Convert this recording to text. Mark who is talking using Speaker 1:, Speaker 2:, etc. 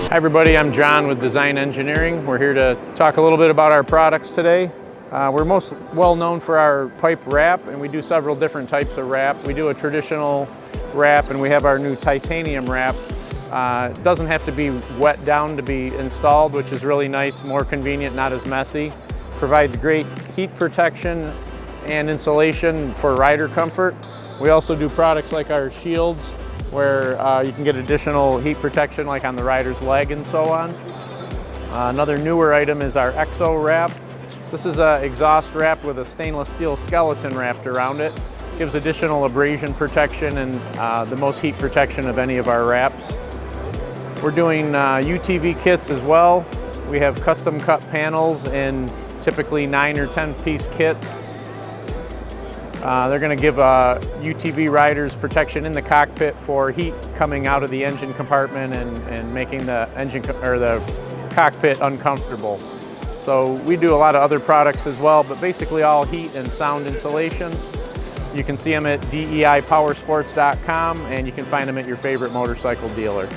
Speaker 1: Hi everybody, I'm John with Design Engineering. We're here to talk a little bit about our products today. We're most well known for our pipe wrap, and we do several different types of wrap. We do a traditional wrap, and we have our new titanium wrap. It doesn't have to be wet down to be installed, which is really nice, more convenient, not as messy. Provides great heat protection and insulation for rider comfort. We also do products like our shields, where you can get additional heat protection like on the rider's leg and so on. Another newer item is our EXO Wrap. This is an exhaust wrap with a stainless steel skeleton wrapped around it. Gives additional abrasion protection and the most heat protection of any of our wraps. We're doing UTV kits as well. We have custom cut panels in typically 9 or 10 piece kits. They're going to give UTV riders protection in the cockpit for heat coming out of the engine compartment and making the engine or the cockpit uncomfortable. So we do a lot of other products as well, but basically all heat and sound insulation. You can see them at DEIpowersports.com, and you can find them at your favorite motorcycle dealer.